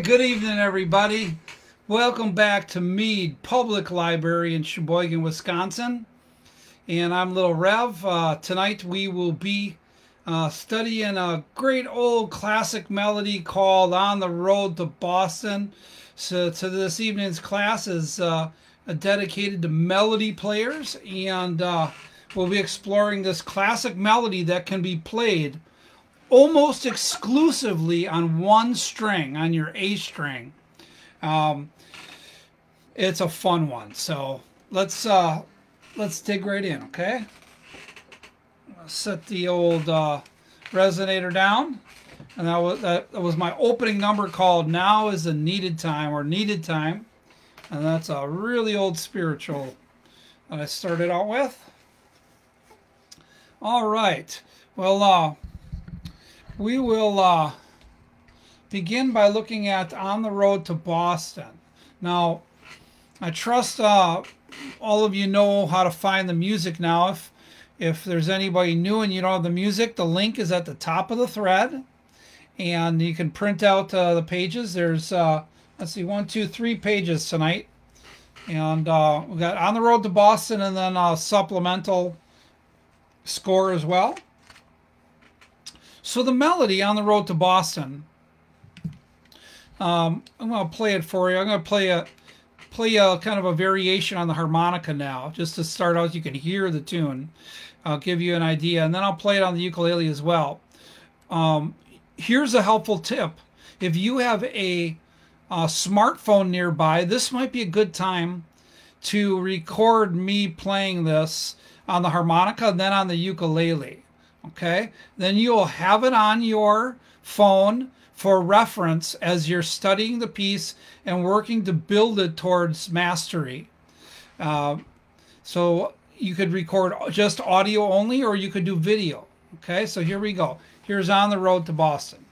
Good evening, everybody. Welcome back to Mead Public Library in Sheboygan, Wisconsin. And I'm Lil Rev. Tonight we will be studying a great old classic melody called On the Road to Boston. So this evening's class is dedicated to melody players, and we'll be exploring this classic melody that can be played almost exclusively on one string, on your A string. It's a fun one, so let's dig right in, okay? Set the old resonator down, and that was my opening number called "Now Is a Needed Time" or "Needed Time," and that's a really old spiritual that I started out with. All right, well, we will begin by looking at On the Road to Boston. Now, I trust all of you know how to find the music now. If there's anybody new and you don't have the music, the link is at the top of the thread, and you can print out the pages. There's, let's see, 1, 2, 3 pages tonight. And we got On the Road to Boston and then a supplemental score as well. So the melody On the Road to Boston, I'm going to play it for you. I'm going to play a kind of a variation on the harmonica now, just to start out. You can hear the tune. I'll give you an idea, and then I'll play it on the ukulele as well. Here's a helpful tip. If you have a smartphone nearby, this might be a good time to record me playing this on the harmonica and then on the ukulele. Okay, then you'll have it on your phone for reference as you're studying the piece and working to build it towards mastery. So you could record just audio only, or you could do video. Okay, so here we go. Here's On the Road to Boston.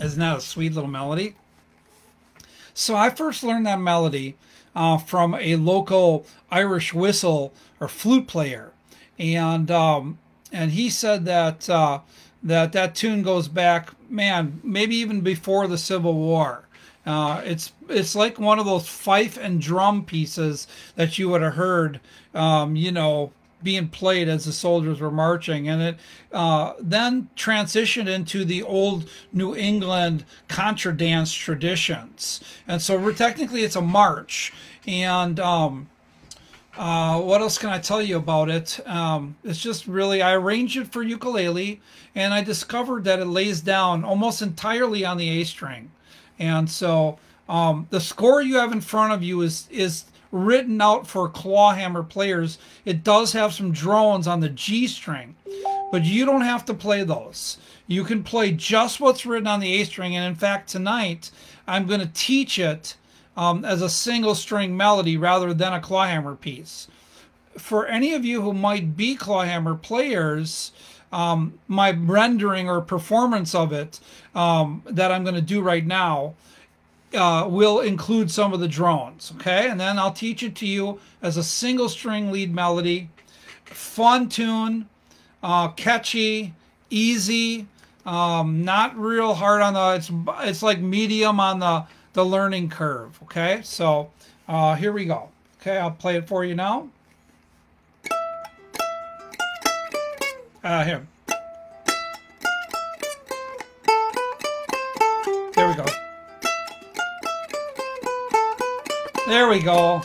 Isn't that a sweet little melody? So I first learned that melody from a local Irish whistle or flute player, and he said that that tune goes back, man, maybe even before the Civil War. It's like one of those fife and drum pieces that you would have heard, you know, being played as the soldiers were marching, and it then transitioned into the old New England contra dance traditions. And so technically it's a march. And what else can I tell you about it? It's just really, I arranged it for ukulele, and I discovered that it lays down almost entirely on the A string. And so the score you have in front of you is written out for clawhammer players. It does have some drones on the G string, but you don't have to play those. You can play just what's written on the A string, and in fact tonight I'm going to teach it as a single string melody rather than a clawhammer piece. For any of you who might be clawhammer players, my rendering or performance of it that I'm going to do right now will include some of the drones, okay? And then I'll teach it to you as a single string lead melody. Fun tune, catchy, easy, not real hard on the, it's like medium on the learning curve, okay? So here we go. Okay, I'll play it for you now. Here. There we go. There we go.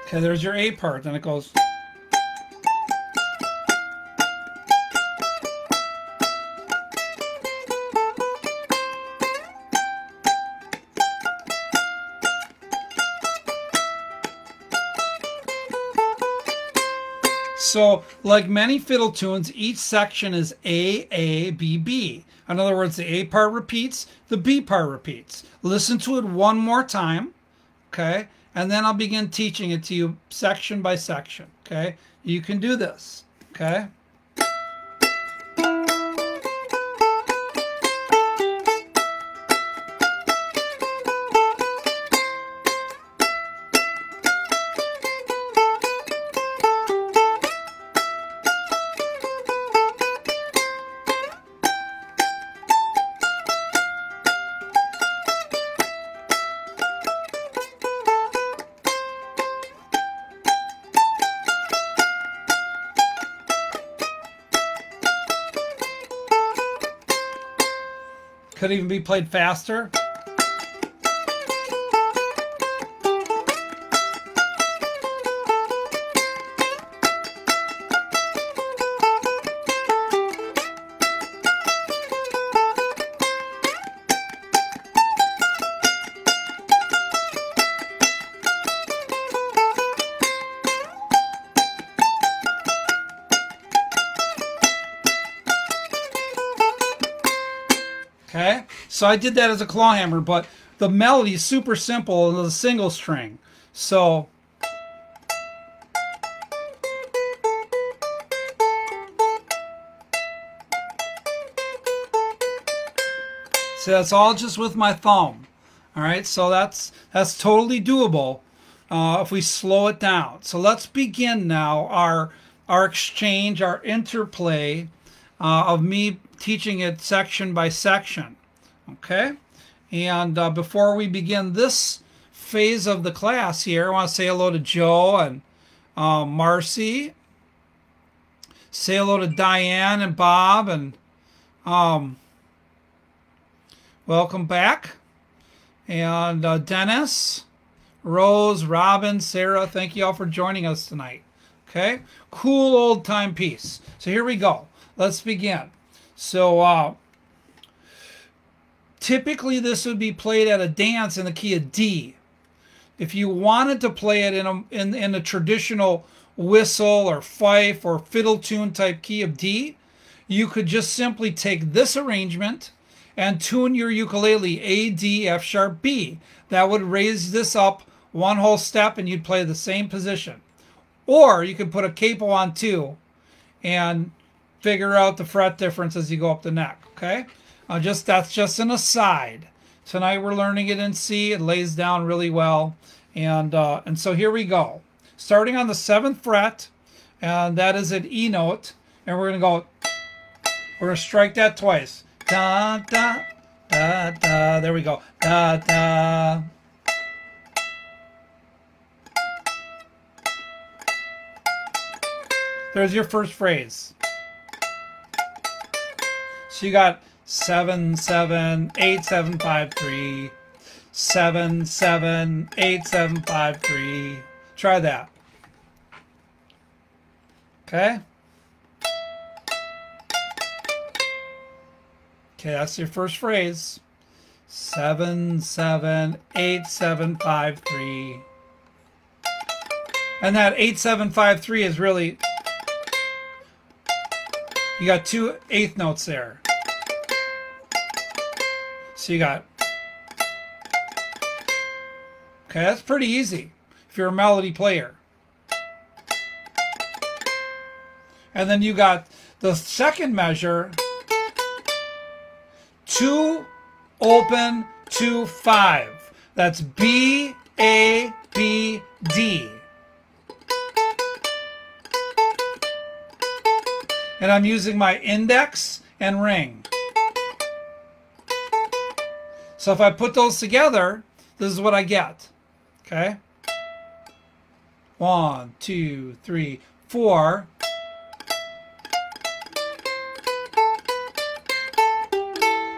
Okay, there's your A part. Then it goes. So, like many fiddle tunes, each section is A, B, B. In other words, the A part repeats, the B part repeats. Listen to it one more time, okay? And then I'll begin teaching it to you section by section, okay? You can do this, okay? Could even be played faster. Okay, so I did that as a claw hammer, but the melody is super simple and it's a single string. So that's all just with my thumb. All right, so that's totally doable if we slow it down. So let's begin now our exchange, our interplay of me teaching it section by section, okay? And before we begin this phase of the class here, I want to say hello to Joe and Marcy. Say hello to Diane and Bob, and welcome back. And Dennis, Rose, Robin, Sarah, thank you all for joining us tonight. Okay, cool old time piece. So here we go. Let's begin. So typically this would be played at a dance in the key of D. If you wanted to play it in a traditional whistle or fife or fiddle tune type key of D, you could just simply take this arrangement and tune your ukulele A, D, F sharp, B. That would raise this up one whole step and you'd play the same position. Or you could put a capo on too and figure out the fret difference as you go up the neck, okay? That's just an aside. Tonight we're learning it in C. It lays down really well. And so here we go. Starting on the 7th fret, and that is an E note. And we're going to strike that twice. Da, da, da, da. There we go. Da, da. There's your first phrase. So you got 7, 7, 8, 7, 5, 3. 7, 7, 8, 7, 5, 3. Try that. Okay? Okay, that's your first phrase. 7, 7, 8, 7, 5, 3. And that 8, 7, 5, 3 is really... You got 2 eighth notes there. So you got... Okay, that's pretty easy if you're a melody player. And then you got the second measure, 2 open 2 5. That's B, A, B, D. And I'm using my index and ring. So if I put those together, this is what I get. Okay? 1, 2, 3, 4.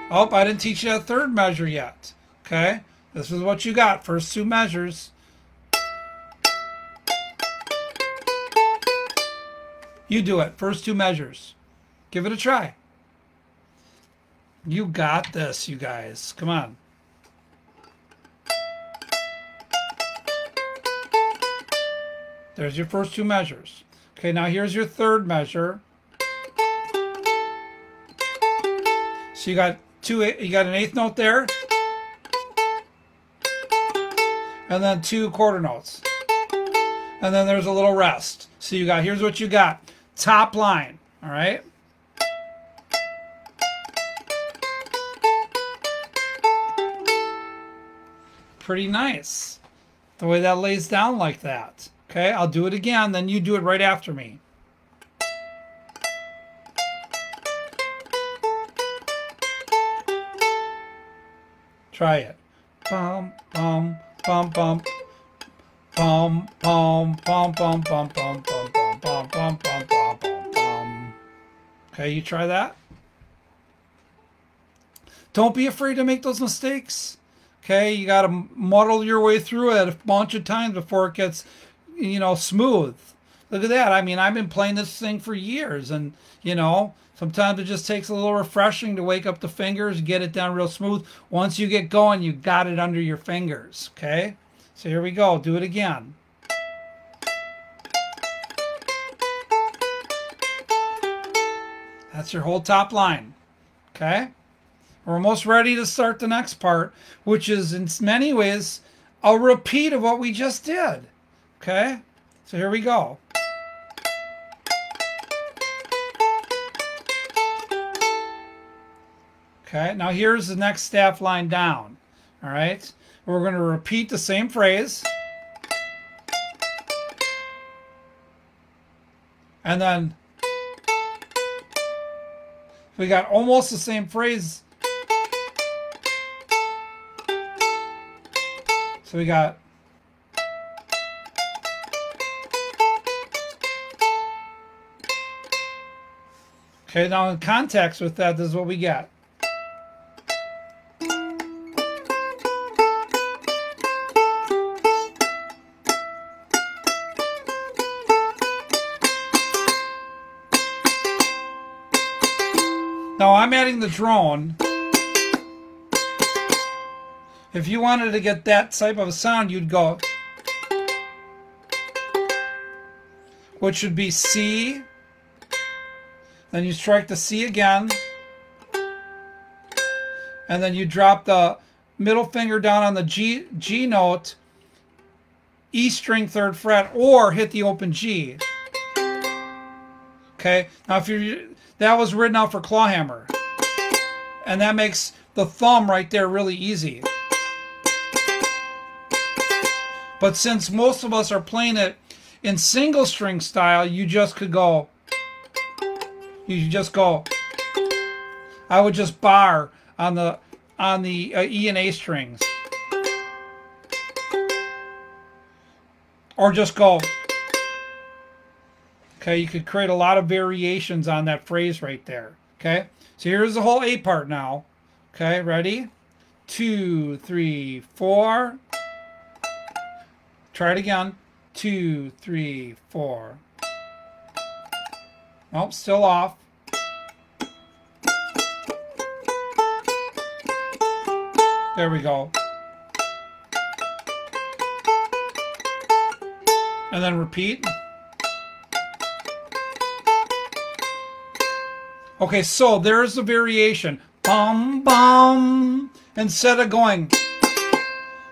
Oh, I didn't teach you that third measure yet. Okay? This is what you got. First two measures. You do it. First two measures. Give it a try. You got this, you guys. Come on. There's your first two measures. Okay, now here's your third measure. So you got an eighth note there. And then two quarter notes. And then there's a little rest. So you got, here's what you got. Top line, all right? Pretty nice. The way that lays down like that. Okay, I'll do it again, then you do it right after me. Try it. Bum, bum, bum, bum. Bum, bum, bum, bum, bum, bum, bum, bum, bum, bum, bum, bum, bum. Okay, you try that. Don't be afraid to make those mistakes. Okay, you got to muddle your way through it a bunch of times before it gets, you know, smooth. Look at that. I mean, I've been playing this thing for years, and, you know, sometimes it just takes a little refreshing to wake up the fingers, get it down real smooth. Once you get going, you got it under your fingers, okay? So here we go. Do it again. That's your whole top line, okay? We're almost ready to start the next part, which is in many ways a repeat of what we just did. Okay? So here we go. Okay, now here's the next staff line down. All right? We're going to repeat the same phrase. And then we got almost the same phrase. So we got okay, now in context with that, this is what we get. Now I'm adding the drone. If you wanted to get that type of a sound, you'd go, which should be C. Then you strike the C again. And then you drop the middle finger down on the G note, E string 3rd fret, or hit the open G. Okay, now if you're, that was written out for clawhammer. And that makes the thumb right there really easy. But since most of us are playing it in single string style, you just could go, I would just bar on the E and A strings. Or just go. Okay, you could create a lot of variations on that phrase right there. Okay, so here's the whole A part now. Okay, ready? 2, 3, 4. Try it again. 2, 3, 4. Nope, still off. There we go. And then repeat. Okay, so there's the variation. Bum, bum. Instead of going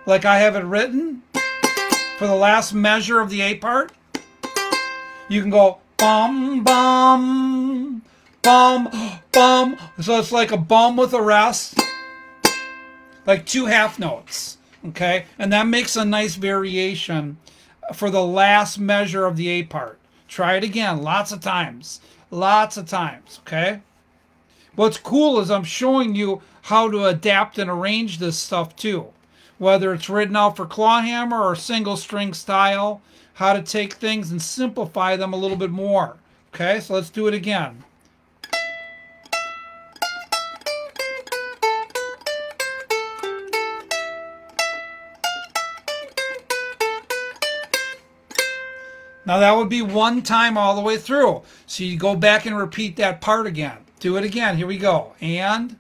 like I have it written for the last measure of the A part, you can go bum, bum, bum, bum. So it's like a bum with a rest. Like 2 half notes. Okay? And that makes a nice variation for the last measure of the A part. Try it again lots of times. Lots of times, okay? What's cool is I'm showing you how to adapt and arrange this stuff too. whether it's written out for clawhammer or single string style, how to take things and simplify them a little bit more. Okay, so let's do it again. Now that would be one time all the way through. So you go back and repeat that part again. Do it again. Here we go. And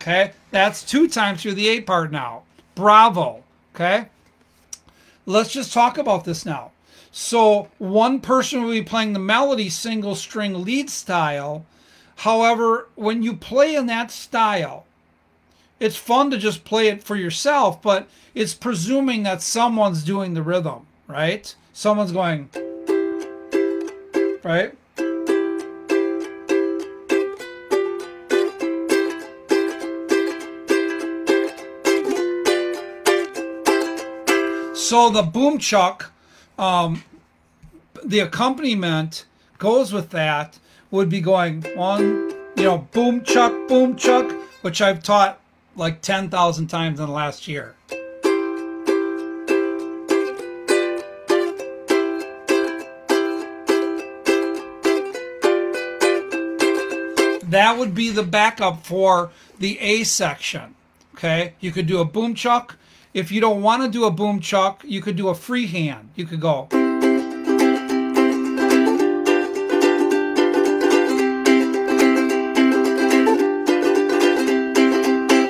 okay, that's 2 times through the A part now. Bravo. Okay, let's just talk about this now. So one person will be playing the melody single string lead style. However, when you play in that style, it's fun to just play it for yourself, but it's presuming that someone's doing the rhythm, right? Someone's going, right? So the boom chuck, the accompaniment goes with that, would be going one, boom chuck, which I've taught like 10,000 times in the last year. That would be the backup for the A section. Okay, you could do a boom chuck. If you don't want to do a boom chuck, you could do a freehand. You could go.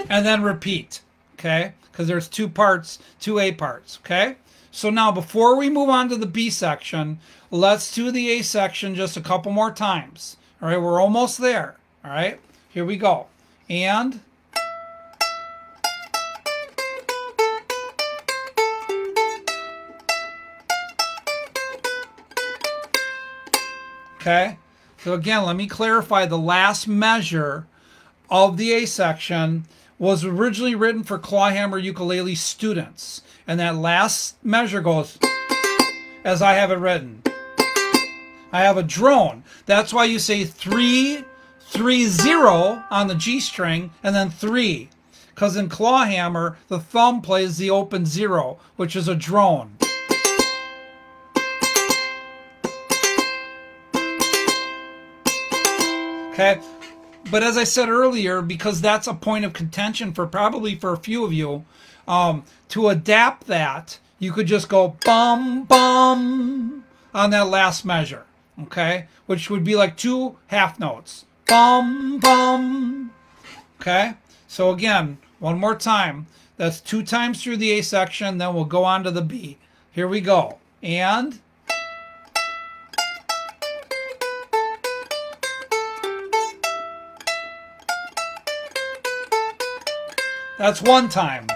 And then repeat, okay? Because there's 2 parts, 2 A parts, okay? So now before we move on to the B section, let's do the A section just a couple more times. All right, we're almost there. All right, here we go. And okay, so again, let me clarify. The last measure of the A section was originally written for clawhammer ukulele students. And that last measure goes as I have it written. I have a drone. That's why you say 3, 3, 0 on the G string and then 3. Because in clawhammer, the thumb plays the open 0, which is a drone. Okay. But as I said earlier, because that's a point of contention for probably for a few of you, to adapt that, you could just go bum, bum on that last measure, okay? Which would be like 2 half notes. Bum, bum, okay? So again, one more time. That's 2 times through the A section, then we'll go on to the B. Here we go. And that's 1 time.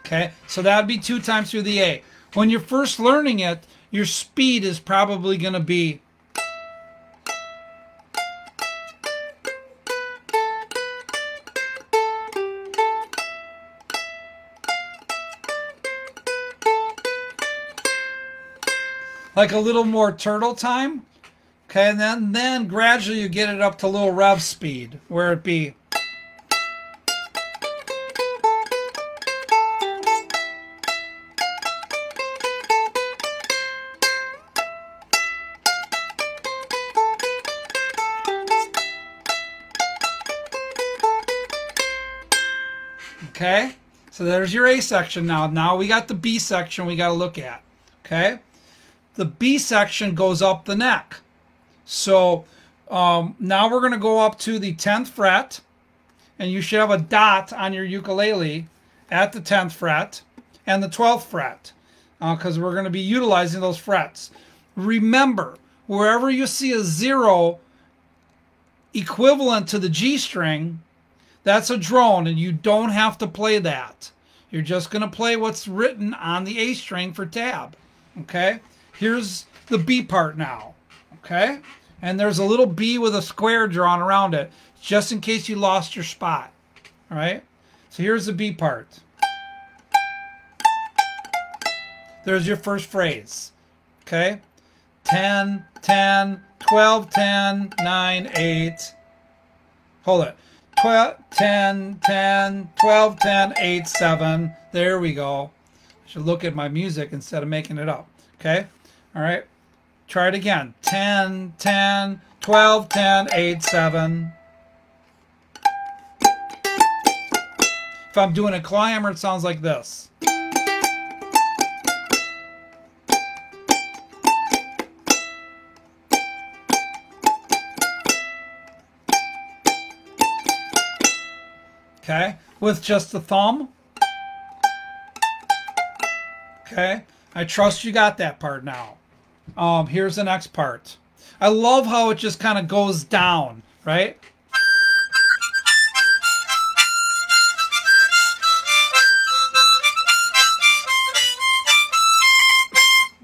Okay, so that would be 2 times through the A. When you're first learning it, your speed is probably going to be like a little more turtle time. Okay, and then gradually you get it up to Lil Rev speed, where it be okay. So there's your A section now. Now we got the B section we got to look at. Okay. The B section goes up the neck. So now we're going to go up to the 10th fret, and you should have a dot on your ukulele at the 10th fret and the 12th fret, because we're going to be utilizing those frets. Remember, wherever you see a 0 equivalent to the G string, that's a drone, and you don't have to play that. You're just going to play what's written on the A string for tab. Okay? Here's the B part now, okay? And there's a little B with a square drawn around it, just in case you lost your spot, All right. So here's the B part. There's your first phrase. Okay. 10, 10, 12, 10, 9, 8. Hold it. 12, 10, 10, 12, 10, 8, 7. There we go. I should look at my music instead of making it up. Okay. All right. Try it again. 10, 10, 12, 10, 8, 7. If I'm doing a claw hammer, it sounds like this. Okay, with just the thumb. Okay, I trust you got that part now. Here's the next part. I love how it just kind of goes down, right?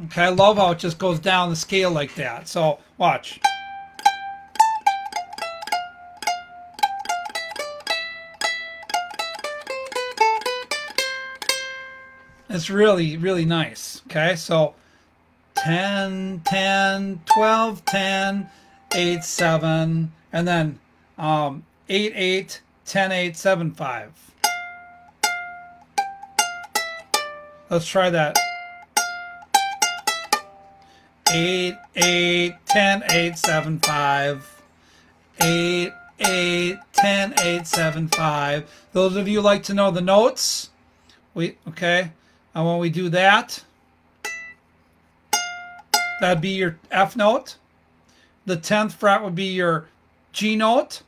Okay, I love how it just goes down the scale like that. So, watch. It's really, really nice. Okay, so 10, 10, 12, 10, 8, 7, and then 8, 8, 10, 8, 7, 5. Let's try that. 8, 8, 10, 8, 7, 5. 8, 8, 10, 8, 7, 5. Those of you who like to know the notes, okay. And when we do that, that'd be your F note. The 10th fret would be your G note.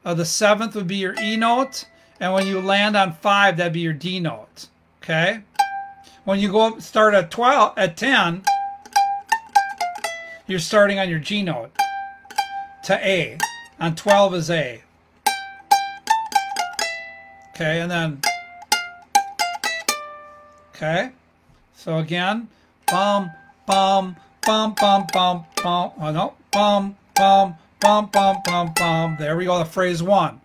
The 7th would be your E note. And when you land on 5, that'd be your D note. Okay? When you go up, start at 10, you're starting on your G note to A. On 12 is A. Okay, and then... Okay, so again, bum, bum, bum, bum, bum, bum, oh no, bum, bum, bum, bum, bum, bum. There we go, the phrase 1.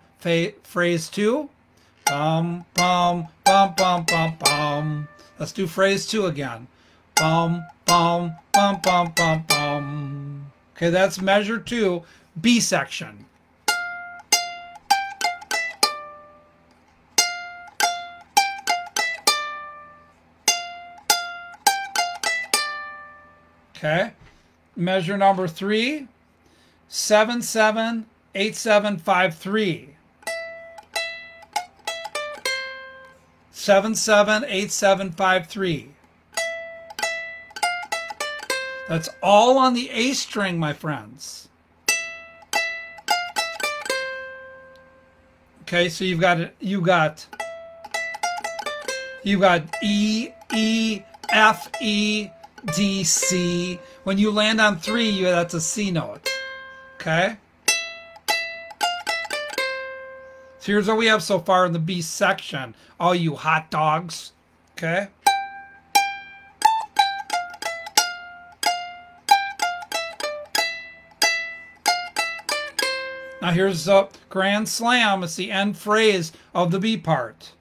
Phrase 2, bum, bum, bum, bum, bum, bum. Let's do phrase 2 again. Bum, bum, bum, bum, bum, bum. Okay, that's measure 2, B section. Okay, measure number 3, 7, 7, 8, 7, 5, 3. 7, 7, 8, 7, 5, 3. That's all on the A string, my friends. Okay, so you've got E, E, F, E, D, C. When you land on 3, that's a C note. Okay? So here's what we have so far in the B section. All you hot dogs. Okay? Now here's the grand slam. It's the end phrase of the B part.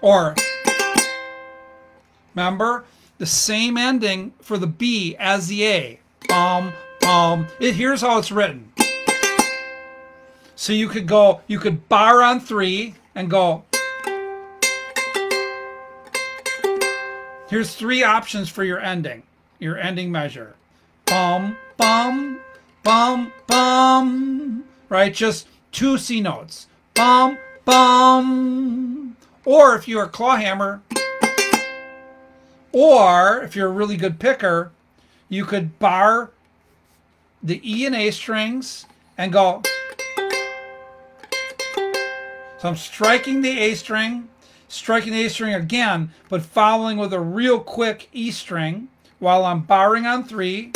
Or... remember, the same ending for the B as the A. Bum, bum. Here's how it's written. So you could bar on 3 and go. Here's 3 options for your ending measure. Bum, bum, bum, bum. Right, just 2 C notes. Bum, bum. Or if you're a claw hammer, or if you're a really good picker, you could bar the E and A strings and go. So I'm striking the A string, striking the A string again, but following with a real quick E string while I'm barring on 3,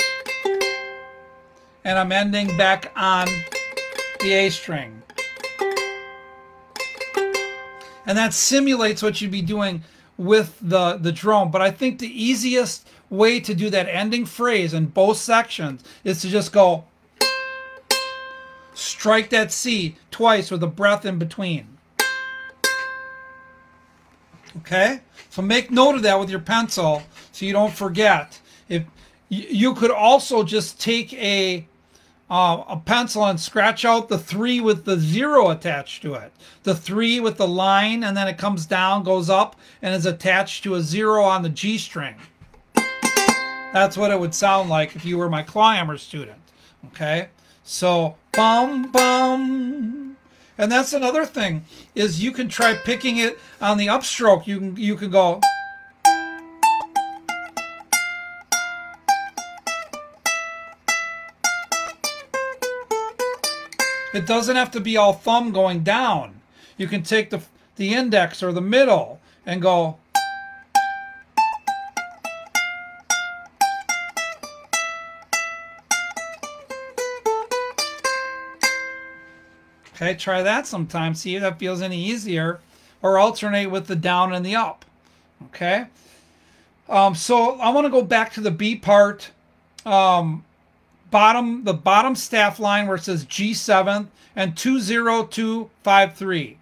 and I'm ending back on the A string. And that simulates what you'd be doing with the drone. But I think the easiest way to do that ending phrase in both sections is to just go. strike that C twice with a breath in between. Okay? So make note of that with your pencil so you don't forget. If you could also just take a pencil and scratch out the 3 with the 0 attached to it. The 3 with the line, and then it comes down, goes up, and is attached to a 0 on the G string. That's what it would sound like if you were my clawhammer student. Okay? So, bum, bum. And that's another thing, is you can try picking it on the upstroke. You can go... It doesn't have to be all thumb going down. You can take the index or the middle and go. Okay, try that sometime. See if that feels any easier. Or alternate with the down and the up. Okay. So I want to go back to the B part. The bottom staff line where it says G7 and 20253.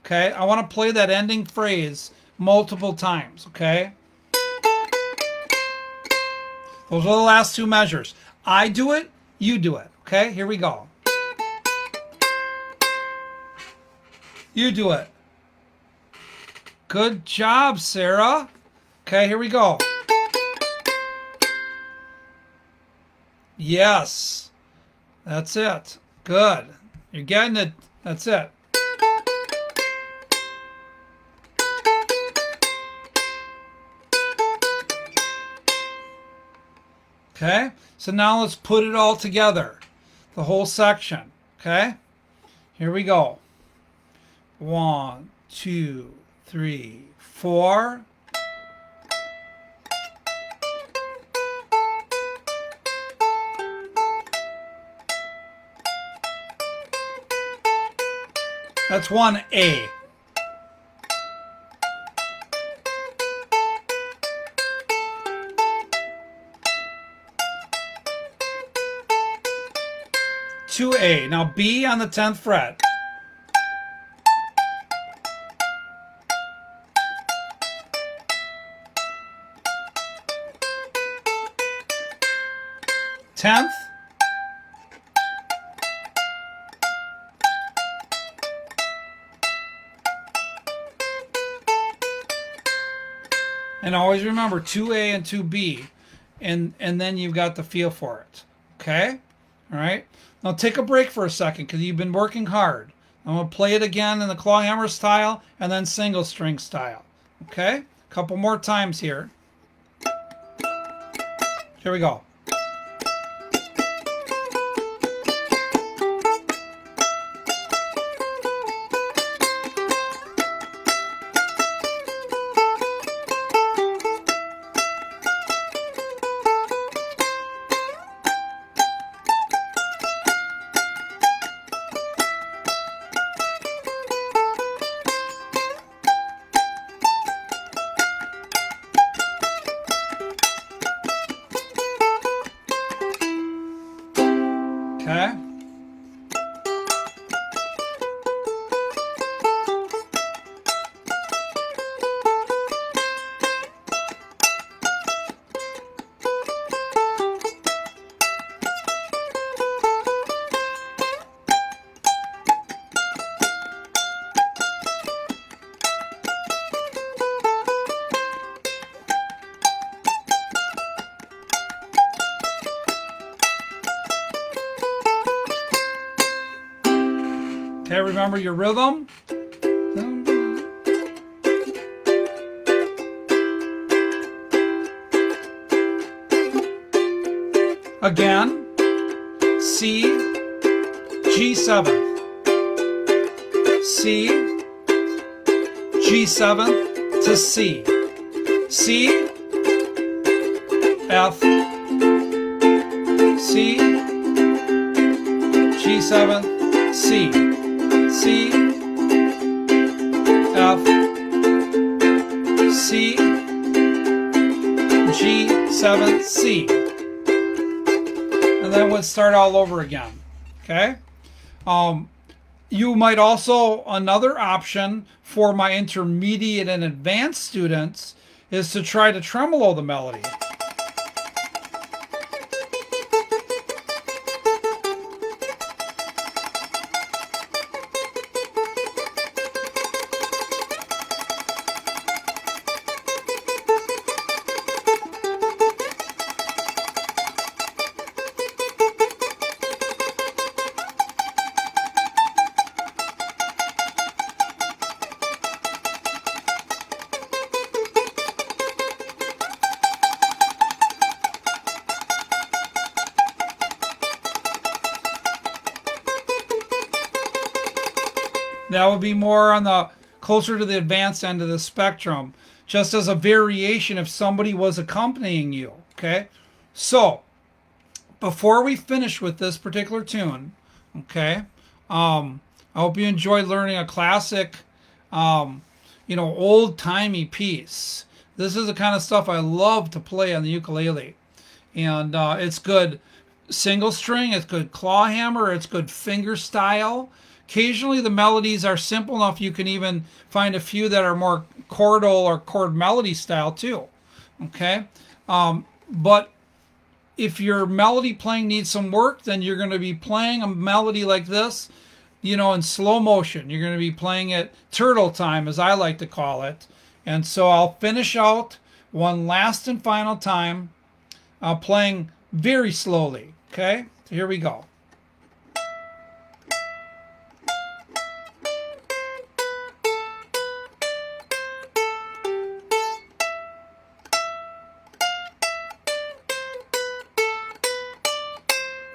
Okay, I want to play that ending phrase multiple times. Okay, those are the last 2 measures. I do it, you do it. Okay, here we go. You do it. Good job, Sarah. Okay, here we go. Yes. That's it. Good. You're getting it. That's it. Okay? So now let's put it all together. The whole section. Okay? Here we go. 1, 2, 3, 4. That's 1A. Two A. Now B on the 10th fret. Tenth. And always remember 2A and 2B, and then you've got the feel for it. Okay? All right? Now take a break for a second because you've been working hard. I'm going to play it again in the clawhammer style and then single string style. Okay? A couple more times here. Here we go. Okay. Okay, remember your rhythm. Again, C, G7, C, G7 to C, C, F, C, G7, C. C, F, C, G, 7, C. And then we'll start all over again. Okay? You might also, another option for my intermediate and advanced students is to try to tremolo the melody. That would be more on the closer to the advanced end of the spectrum, just as a variation if somebody was accompanying you. Okay, so before we finish with this particular tune, okay, I hope you enjoyed learning a classic, old-timey piece. This is the kind of stuff I love to play on the ukulele, and it's good single string, it's good claw hammer, it's good finger style. Occasionally the melodies are simple enough you can even find a few that are more chordal or chord melody style too. Okay, but if your melody playing needs some work, then you're going to be playing a melody like this, in slow motion. You're going to be playing it turtle time, as I like to call it. And so I'll finish out one last and final time, playing very slowly. Okay, so here we go.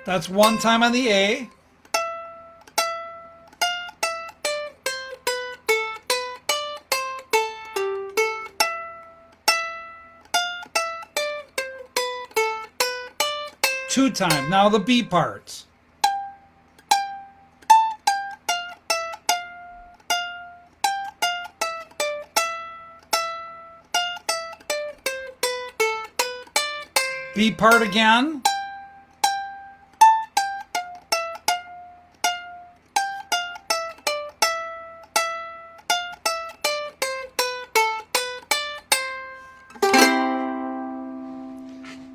That's one time on the A. Two time. Now the B parts. B part again.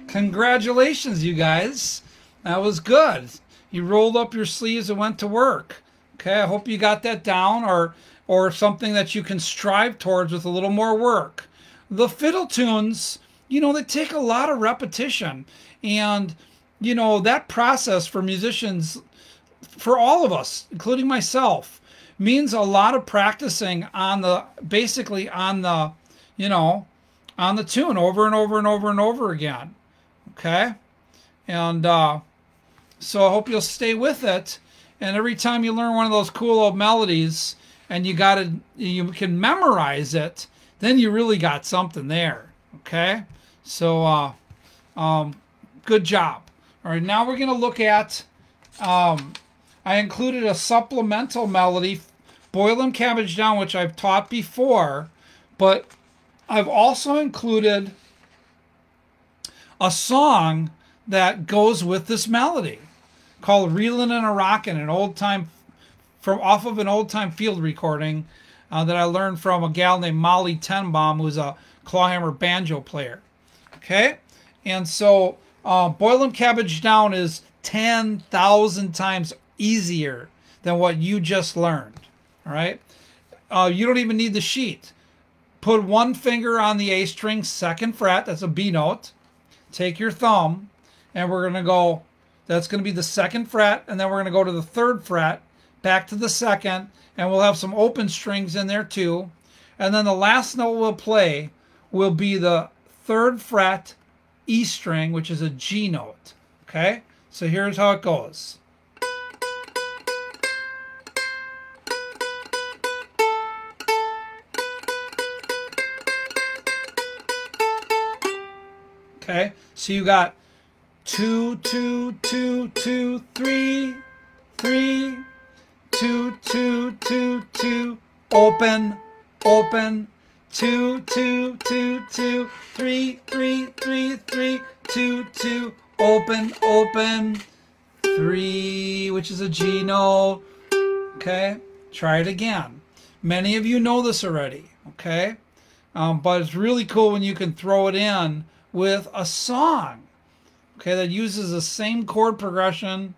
Congratulations, you guys. That was good. You rolled up your sleeves and went to work. Okay, I hope you got that down, or something that you can strive towards with a little more work. The fiddle tunes, they take a lot of repetition. And, that process for musicians, for all of us, including myself, means a lot of practicing on the tune over and over and over and over again. Okay, and so I hope you'll stay with it. And every time you learn one of those cool old melodies, and you can memorize it, then you really got something there. Okay, so good job. All right, now we're going to look at. I included a supplemental melody, "Boil Them Cabbage Down," which I've taught before, but I've also included a song that goes with this melody called "Reelin' and a Rockin'," off of an old time field recording that I learned from a gal named Molly Tenbaum, who's a clawhammer banjo player. Okay, and so "Boil Them Cabbage Down" is 10,000 times easier than what you just learned. All right, you don't even need the sheet. Put one finger on the A string, 2nd fret. That's a B note. Take your thumb, and we're going to go, that's going to be the 2nd fret, and then we're going to go to the 3rd fret, back to the 2nd, and we'll have some open strings in there too. And then the last note we'll play will be the 3rd fret E string, which is a G note. Okay? So here's how it goes. Okay, so you got 2, 2, 2, 2, 3, 3, 2, 2, 2, 2, open, open, 2, 2, 2, 2, 3, 3, 3, 3, 2, 2, open, open, 3, which is a G note. Okay, try it again. Many of you know this already, okay? But it's really cool when you can throw it in with a song, okay, that uses the same chord progression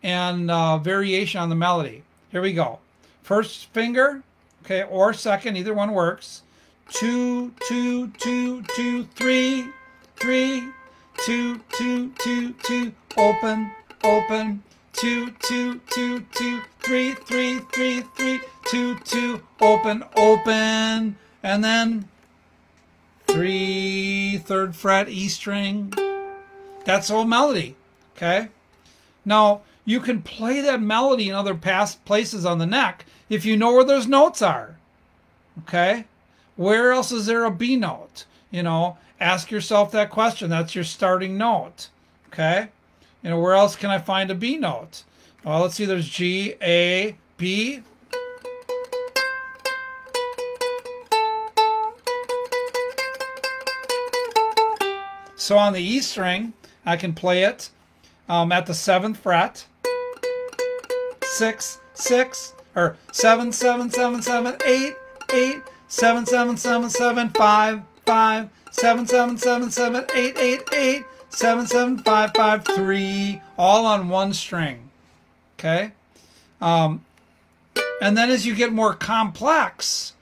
and variation on the melody. Here we go. First finger, okay, or second, either one works. 2, 2, 2, 2, 3, 3, 2, 2, 2, 2, open, open. 2, 2, 2, 2, 3, 3, 3, 3, 2, 2, open, open, and then 3, 3rd fret, E string. That's the whole melody, okay? Now, you can play that melody in other places on the neck if you know where those notes are, okay? Where else is there a B note? You know, ask yourself that question. That's your starting note, okay? You know, where else can I find a B note? Well, let's see, there's G, A, B. So on the E string, I can play it at the 7th fret. 6, 6, or 7, 7, 7, 7, 8, 8, 7, 7, 7, 7, 5, 5, 7, 7, 7, 7, 8, 8, 8, 7, 7, 5, 5, 3, all on one string, okay? And then as you get more complex,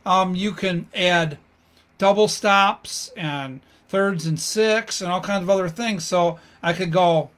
you can add double stops and thirds and sixths and all kinds of other things. So I could go...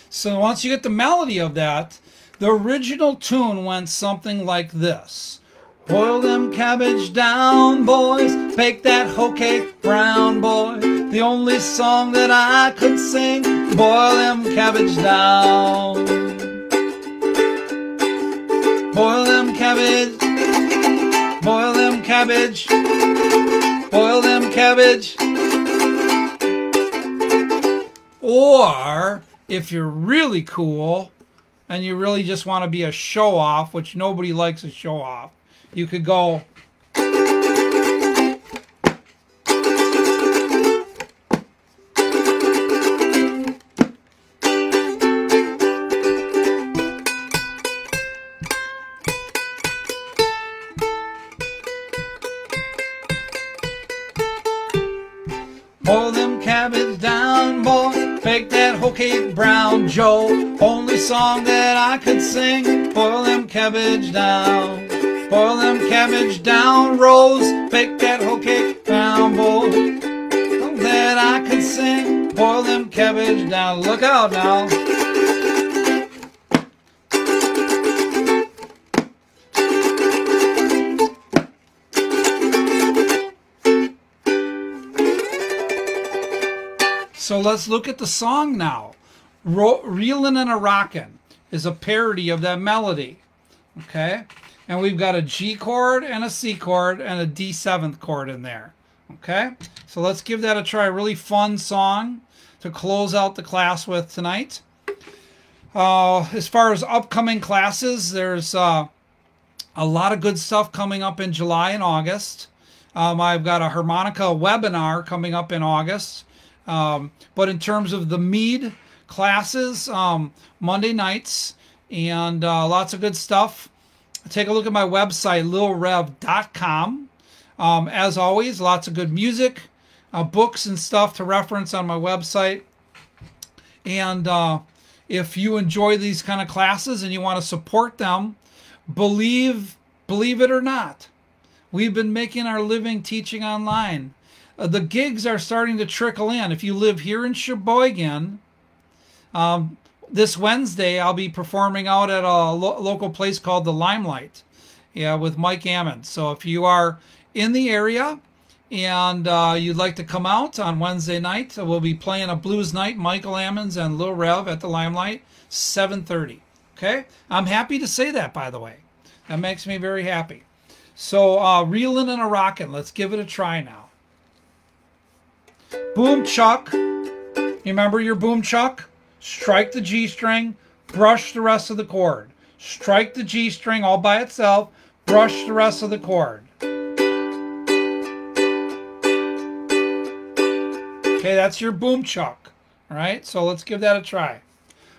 So once you get the melody of that, the original tune went something like this. Boil them cabbage down, boys, bake that hoe cake brown, boy. The only song that I could sing, boil them cabbage down. Boil them cabbage, boil them cabbage, boil them cabbage. Or if you're really cool and you really just want to be a show-off, which nobody likes a show-off, you could go... Boil them cabbage down, boy, bake that hoe cake brown, Joe. Only song that I could sing, boil them cabbage down. Boil them cabbage down, Rose, bake that hoe cake brown, boy. Song that I could sing, boil them cabbage down. Look out now. So let's look at the song now. Reelin' and a Rockin' is a parody of that melody, okay? And we've got a G chord and a C chord and a D7th chord in there, okay? So let's give that a try. A really fun song to close out the class with tonight. As far as upcoming classes, there's a lot of good stuff coming up in July and August. I've got a harmonica webinar coming up in August. But in terms of the Mead classes, Monday nights, and lots of good stuff. Take a look at my website, lilrev.com. As always, lots of good music, books and stuff to reference on my website. And if you enjoy these kind of classes and you want to support them, believe it or not, we've been making our living teaching online. The gigs are starting to trickle in. If you live here in Sheboygan, this Wednesday I'll be performing out at a local place called the Limelight, with Mike Ammons. So if you are in the area and you'd like to come out on Wednesday night, we'll be playing a blues night, Michael Ammons and Lil Rev at the Limelight, 7:30. Okay? I'm happy to say that, by the way. That makes me very happy. So, reelin' and a rockin'. Let's give it a try now. Boom chuck. You remember your boom chuck? Strike the G string, brush the rest of the chord. Strike the G string all by itself, brush the rest of the chord. Okay, that's your boom chuck. All right, so let's give that a try.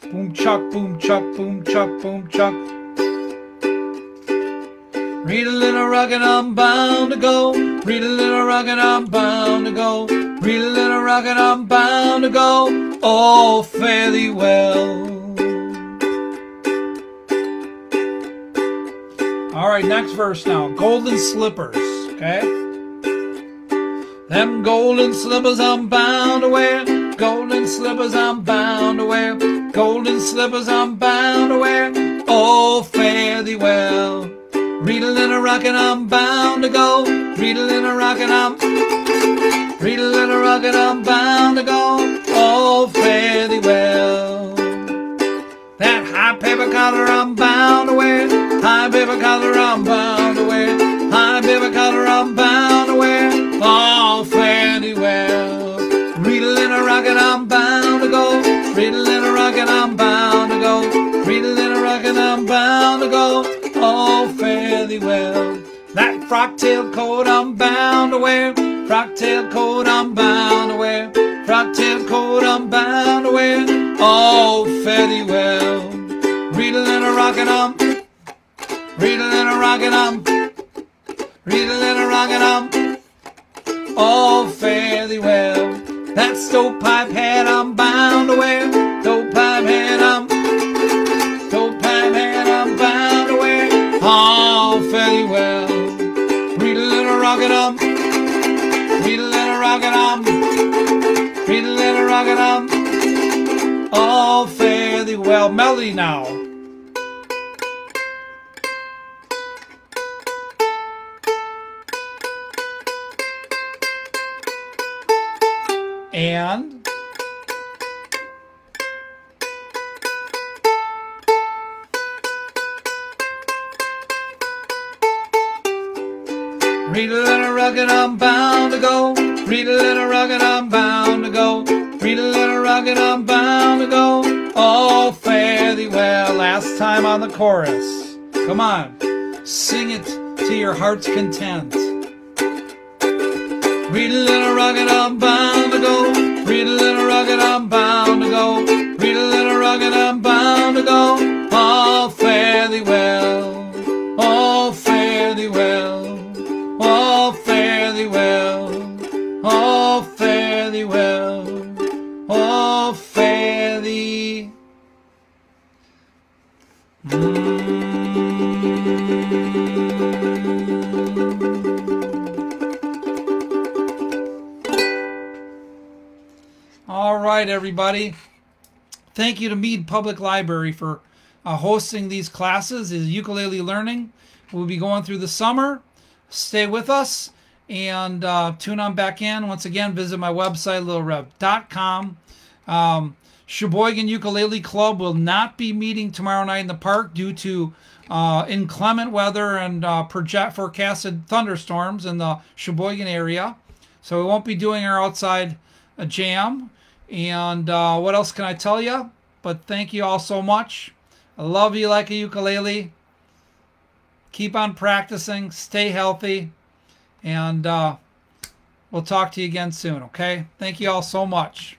Boom chuck, boom chuck, boom chuck, boom chuck. Read a little rockin', I'm bound to go. Read a little rockin', I'm bound to go. Read a little rockin', I'm bound to go. Oh, fare thee well. All right, next verse now. Golden slippers, okay? Them golden slippers I'm bound to wear. Golden slippers I'm bound to wear. Golden slippers I'm bound to wear. Oh, fare thee well. Read a little rockin', I'm bound to go. Read a little rockin', read a little rockin', I'm bound to go. Oh, fare thee well. That high paper collar I'm bound to wear. High paper collar I'm bound to wear. High paper collar I'm bound to wear. Oh, fare thee well. Read a little rockin', I'm bound to go. Read a little rockin', I'm bound to go. Read a little rockin', I'm bound to go. Oh, fare thee well. That frock-tail coat I'm bound to wear. Frock-tail coat I'm bound to wear. Frock-tail coat I'm bound to wear. Oh, fare thee well. Read a little rockin', read a little rockin', read a little rockin', oh, fare thee well. That stovepipe hat I'm bound to wear. Stovepipe hat I'm bound to wear. Oh, fare thee well. Read a little rockin', read a little rockin', read a little rockin', oh, fare thee well. Melody now. And read a little rockin', I'm bound to go. Read a little rockin', I'm bound to go. Read a little rockin', I'm bound to go. Oh, fare thee well. Last time on the chorus. Come on. Sing it to your heart's content. Read a little rockin', I'm bound to go. Read a little rockin', I'm bound to go. Read a little rockin', I'm bound to go. Oh, fare thee well. Oh, fare thee well. Oh, fare thee well. Oh, fare thee well. Oh, fare thee. All right, everybody. Thank you to Mead Public Library for hosting these classes. Is ukulele learning. We'll be going through the summer. Stay with us and tune on back in. Once again, visit my website, lilrev.com. Sheboygan Ukulele Club will not be meeting tomorrow night in the park due to inclement weather and forecasted thunderstorms in the Sheboygan area. So we won't be doing our outside jam. And what else can I tell you? But thank you all so much. I love you like a ukulele. Keep on practicing. Stay healthy. And we'll talk to you again soon, okay? Thank you all so much.